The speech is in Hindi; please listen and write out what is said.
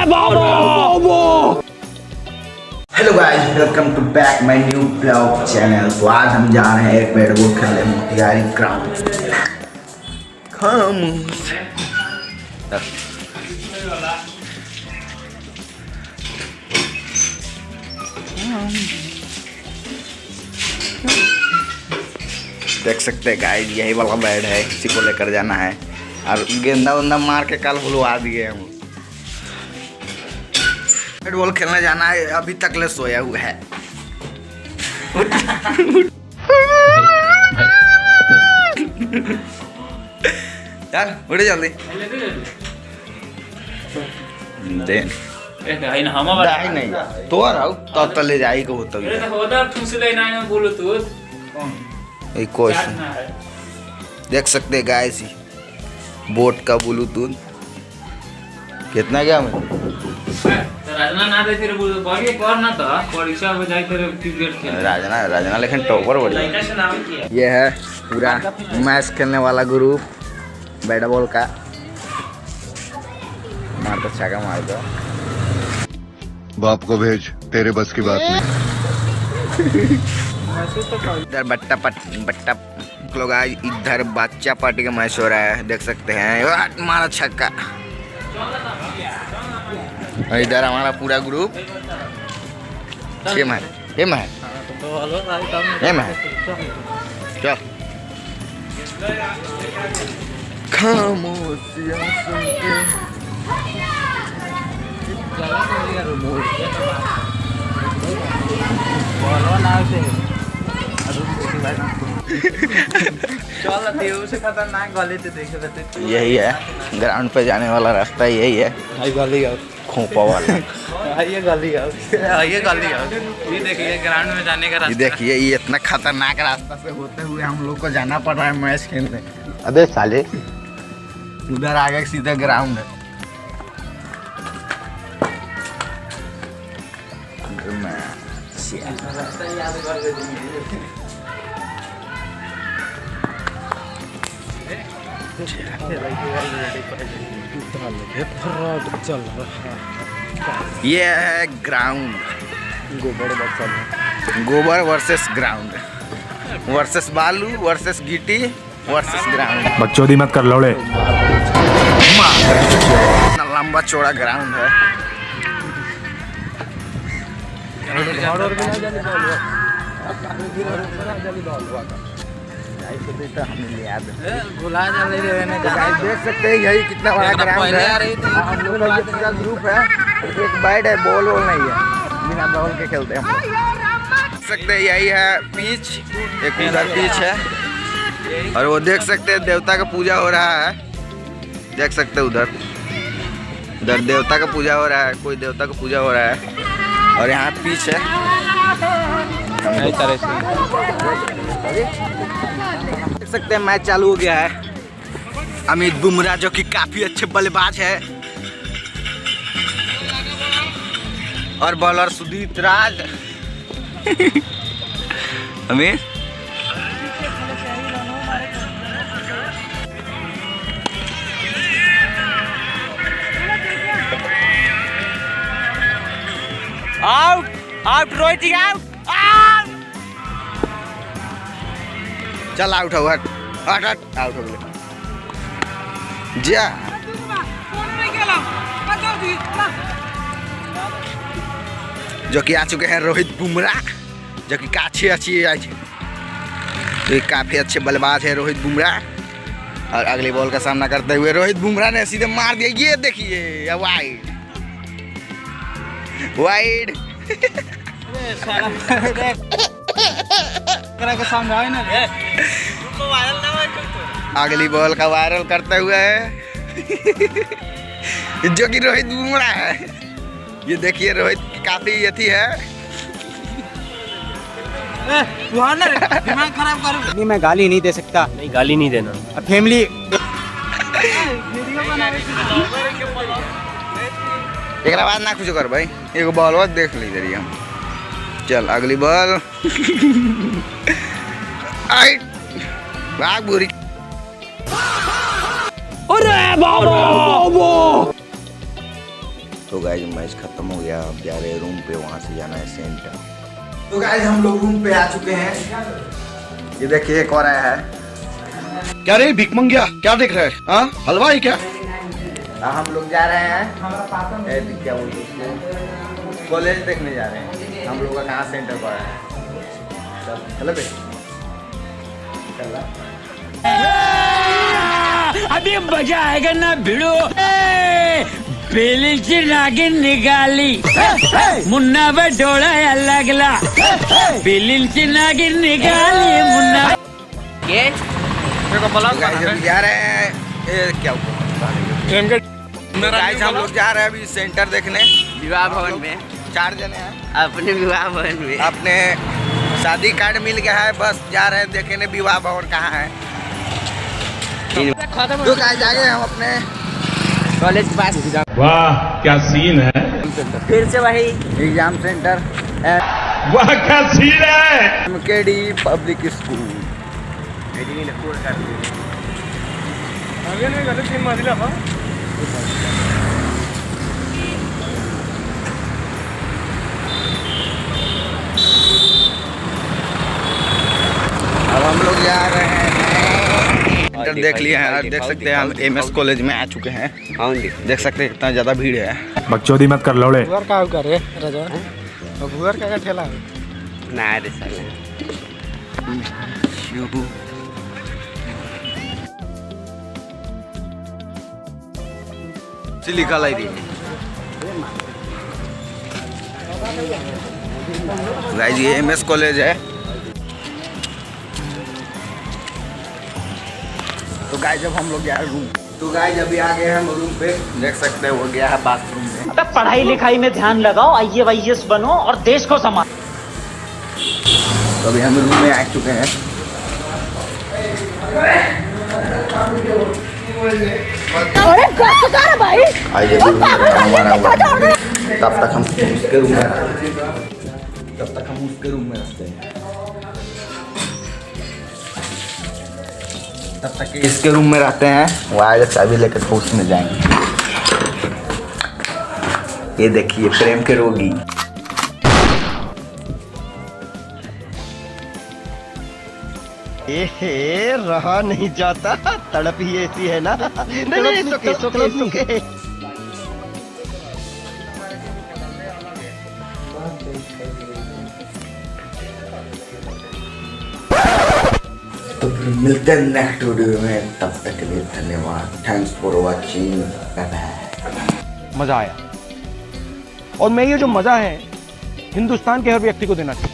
Hello guys, welcome to back my new blog channel. तो आज हम जा रहे हैं एक बैट बॉल खेलने मोतिहारी ग्राउंड। खामोश देख सकते हैं गाइस, यही वाला बैट है, इसी को लेकर जाना है और गेंदा उंदा मार के कल बुलवा दिए हम। बैट बॉल खेलने जाना है, अभी तक ले सोया हुआ है। यार उठे जल्दी दे नहीं तो रहा तो तले जाई को होता है। कोई देख सकते हैं गाइस, बोट का ब्लूटूथ कितना गया मैं राजना लेकिन टॉपर बढ़िया। ये है पूरा मैच खेलने वाला ग्रुप बैट बॉल का। मार तो छक्का मार दो, बाप को भेज, तेरे बस की बात नहीं। इधर बट्टा लोग आज इधर बच्चा पार्टी का मैच हो रहा है, देख सकते हैं। मारा छक्का। और इधर हमारा पूरा ग्रुप ये है चल खामोशियां सुन के यही है ग्राउंड पे जाने वाला रास्ता, यही है खोपा वाला। ये देखिए ग्राउंड में जाने का रास्ता। देखिए ये इतना खतरनाक रास्ता से होते हुए हम लोग को जाना पड़ रहा है मैच खेलने। अबे साले उधर आगे सीधा ग्राउंड है। ये है ग्राउंड, गोबर वर्सेस ग्राउंड वर्सेस बालू वर्सेस गिट्टी वर्सेस ग्राउंड। बकचोदी मत कर लौड़े। इतना लंबा चौड़ा ग्राउंड है। देख सकते हैं यही कितना बड़ा ग्राउंड है। हम लोग का पूरा ग्रुप है, एक बैट है, बॉल नहीं है, बिना बॉल के खेलते हैं हम। देख सकते हैं यही है पिच, एक उधर पिच है और वो देख सकते हैं देवता का पूजा हो रहा है। देख सकते हैं उधर देवता का पूजा हो रहा है, कोई देवता का पूजा हो रहा है और यहाँ पिच है। देख सकते हैं मैच चालू हो गया है। अमित बुमराह जो कि काफी अच्छे बल्लेबाज है और bowler Sudeep Raj. Amit out out Rohit out. चल आउट हो, हट आउट हो गया जा। जो कि आ चुके हैं रोहित बुमराह, जो कि काफी काफी अच्छे बल्लेबाज है रोहित बुमराह। और अगली बॉल का सामना करते हुए रोहित बुमराह ने सीधे मार दिया। ये देखिए वाइड वाइड। अगली बॉल का वायरल करते हुए जो कि रोहित बुमराह है। ये देखिए रोहित काफी अथी है। दिमाग खराब करो। नहीं, मैं गाली नहीं दे सकता। नहीं, गाली नहीं देना। फैमिली एक बाद ना कुछ कर भाई, एक बॉल देख लीजिए हम। चल अगली बॉल। भाग बुरी। तो गाइस मैच खत्म हो गया, अब जा रहे हैं रूम पे, वहाँ से जाना है सेंटर। तो गाइस हम लोग रूम पे आ चुके हैं। ये देखिए एक और आया है। क्या रे भिख मंगिया, क्या देख रहा है? हाँ हलवाई क्या? हम लोग जा रहे हैं क्या बोलते हैं, कॉलेज देखने जा रहे हैं। हम लोग का कहाँ सेंटर पड़ा है। चलो बे, अभी मजा आएगा ना भिड़ो। बेलीची नागिन निकाली, मुन्ना बटोला लगला। बेलीची नागिन निकाली मुन्ना। ये मेरे को ब्लॉग तो गाइस हम जा रहे हैं क्या गाइस हम लोग जा रहे हैं अभी सेंटर देखने, विवाह भवन में। 4 जने हैं। अपने विवाह भवन में अपने शादी कार्ड मिल गया है, बस जा रहे हैं देखने विवाह भवन कहाँ है। तो गाइस आगे हम अपने कॉलेज के पास। वाह क्या सीन है, फिर से वही एग्जाम सेंटर वाह क्या सीन है। MKD public school. अब हम लोग जा रहे हैं सेंटर देख लिए हैं, और देख सकते हैं हम MS कॉलेज में आ चुके हैं। देख सकते हैं इतना ज़्यादा भीड़ है। बकचोदी मत कर लौड़े। ना रे साले। लिखा लाई दी गाइस, ये MS कॉलेज है। तो गाइस जब हम लोग गया रूम, तो गाइस अभी आ गए हम रूम पे, देख सकते हैं वो गया है बाथरूम में। अब पढ़ाई लिखाई में ध्यान लगाओ, IAS बनो और देश को संभालो। तो अभी हम रूम में आ चुके हैं। अरे भाई आइए हमारा तब तक हम उसके रूम में रहते हैं। तब तक इसके रूम में रहते हैं, वो आएगा चाबी लेकर तो उसमें जाएंगे। ये देखिए प्रेम के रोगी। रहा नहीं जाता, तड़प ही ऐसी है ना। नहीं सुके। तो फिर मिलते हैं नेक्स्ट वीडियो में, तब तक के लिए धन्यवाद। Thanks for watching, bye bye. मजा आया, और मैं ये जो मजा है हिंदुस्तान के हर व्यक्ति को देना चाहिए।